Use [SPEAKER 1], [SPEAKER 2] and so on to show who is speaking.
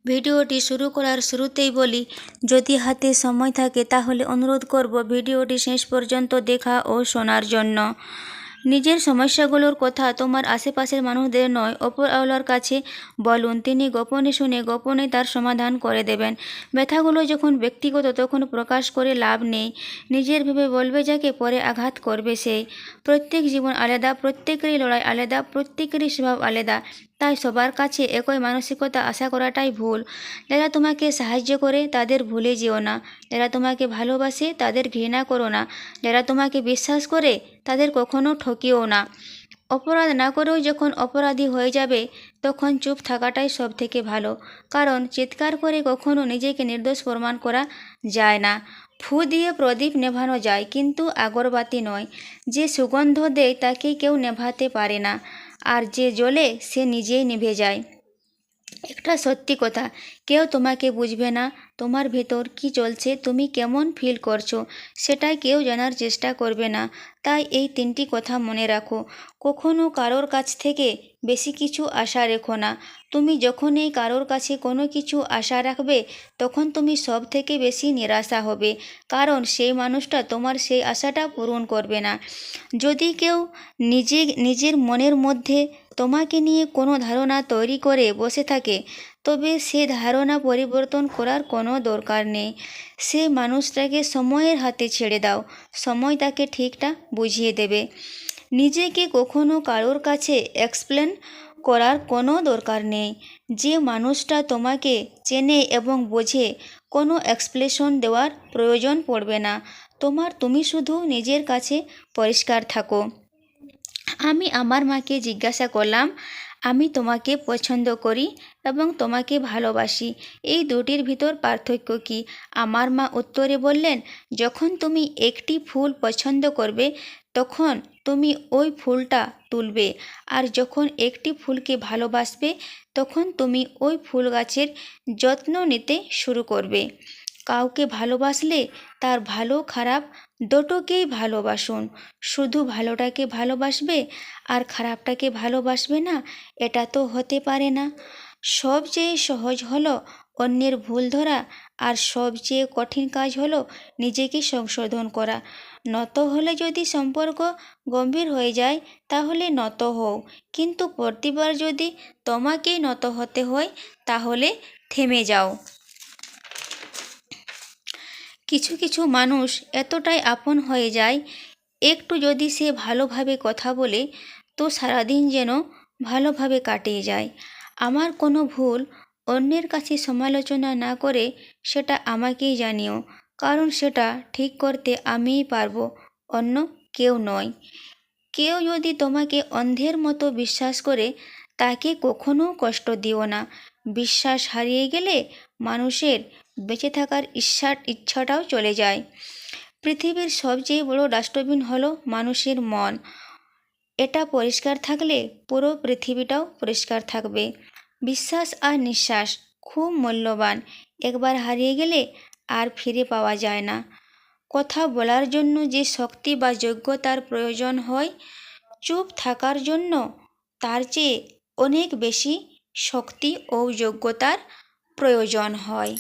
[SPEAKER 1] ভিডিওটি শুরু করার শুরুতেই বলি, যদি হাতে সময় থাকে তাহলে অনুরোধ করব ভিডিওটি শেষ পর্যন্ত দেখা ও শোনার জন্য। নিজের সমস্যাগুলোর কথা তোমার আশেপাশের মানুষদের নয়, ওপরওয়ালার কাছে বলুন। তিনি গোপনে শুনে গোপনে তার সমাধান করে দেবেন। ব্যথাগুলো যখন ব্যক্তিগত তখন প্রকাশ করে লাভ নেই। নিজের ভেবে বলবে যাকে, পরে আঘাত করবে সেই। প্রত্যেক জীবন আলাদা, প্রত্যেকেরই লড়াই আলাদা, প্রত্যেকেরই স্বভাব আলাদা। তাই সবার কাছে একই মানসিকতা আশা করাটাই ভুল। যারা তোমাকে সাহায্য করে তাদের ভুলে যেও না। যারা তোমাকে ভালোবাসে তাদের ঘৃণা করো না। যারা তোমাকে বিশ্বাস করে তাদের কখনো ঠকিও না। অপরাধ না করেও যখন অপরাধী হয়ে যাবে তখন চুপ থাকাটাই সব থেকে ভালো। কারণ চিৎকার করে কখনো নিজেকে নির্দোষ প্রমাণ করা যায় না। ফু দিয়ে প্রদীপ নেভানো যায়, কিন্তু আগরবাতি নয়। যে সুগন্ধ দেয় তাকে কেউ নেভাতে পারে না, আর যে জ্বলে সে নিজেই নিভে যায়। একটা সত্যি কথা, কেউ তোমাকে বুঝবে না। তোমার ভেতর কি চলছে, তুমি কেমন ফিল করছো, সেটাই কেউ জানার চেষ্টা করবে না। তাই এই তিনটি কথা মনে রাখো। কখনো কারোর কাছ থেকে বেশি কিছু আশা রেখো না। তুমি যখন এই কারোর কাছে কোনো কিছু আশা রাখবে তখন তুমি সব থেকে বেশি নিরাশা হবে, কারণ সেই মানুষটা তোমার সেই আশাটা পূরণ করবে না। যদি কেউ নিজের মনের মধ্যে তোমাকে নিয়ে কোনো ধারণা তৈরি করে বসে থাকে, তবে সে ধারণা পরিবর্তন করার কোনো দরকার নেই। সে মানুষটাকে সময়ের হাতে ছেড়ে দাও, সময় তাকে ঠিকটা বুঝিয়ে দেবে। নিজেকে কখনো কারোর কাছে এক্সপ্লেন করার কোনো দরকার নেই। যে মানুষটা তোমাকে চেনে এবং বোঝে, কোনো এক্সপ্লেনেশন দেওয়ার প্রয়োজন পড়বে না। তুমি শুধু নিজের কাছে পরিষ্কার থাকো। আমি আমার মাকে জিজ্ঞাসা করলাম, আমি তোমাকে পছন্দ করি এবং তোমাকে ভালোবাসি, এই দুটির ভিতর পার্থক্য কী? আমার মা উত্তরে বললেন, যখন তুমি একটি ফুল পছন্দ করবে তখন তুমি ওই ফুলটা তুলবে, আর যখন একটি ফুলকে ভালোবাসবে তখন তুমি ওই ফুল গাছের যত্ন নিতে শুরু করবে। কাউকে ভালোবাসলে তার ভালো খারাপ দুটোকেই ভালোবাসুন। শুধু ভালোটাকে ভালোবাসবে আর খারাপটাকে ভালোবাসবে না, এটা তো হতে পারে না। সবচেয়ে সহজ হলো অন্যের ভুল ধরা, আর সবচেয়ে কঠিন কাজ হলো নিজেকে সংশোধন করা। নত হলে যদি সম্পর্ক গম্ভীর হয়ে যায় তাহলে নত হও, কিন্তু প্রতিবার যদি তোমাকেই নত হতে হয় তাহলে থেমে যাও। কিছু কিছু মানুষ এতটাই আপন হয়ে যায়, একটু যদি সে ভালোভাবে কথা বলে তো সারাদিন যেন ভালোভাবে কাটিয়ে যায়। আমার কোনো ভুল অন্যের কাছে সমালোচনা না করে সেটা আমাকেই জানিও, কারণ সেটা ঠিক করতে আমিই পারবো, অন্য কেউ নয়। কেউ যদি তোমাকে অন্ধের মতো বিশ্বাস করে তাকে কখনো কষ্ট দিও না। বিশ্বাস হারিয়ে গেলে মানুষের বেঁচে থাকার ইচ্ছাটাও চলে যায়। পৃথিবীর সবচেয়ে বড় ডাস্টবিন হলো মানুষের মন। এটা পরিষ্কার থাকলে পুরো পৃথিবীটাও পরিষ্কার থাকবে। বিশ্বাস আর নিঃশ্বাস খুব মূল্যবান, একবার হারিয়ে গেলে আর ফিরে পাওয়া যায় না। কথা বলার জন্য যে শক্তি বা যোগ্যতার প্রয়োজন হয়, চুপ থাকার জন্য তার চেয়ে অনেক বেশি শক্তি ও যোগ্যতার প্রয়োজন হয়।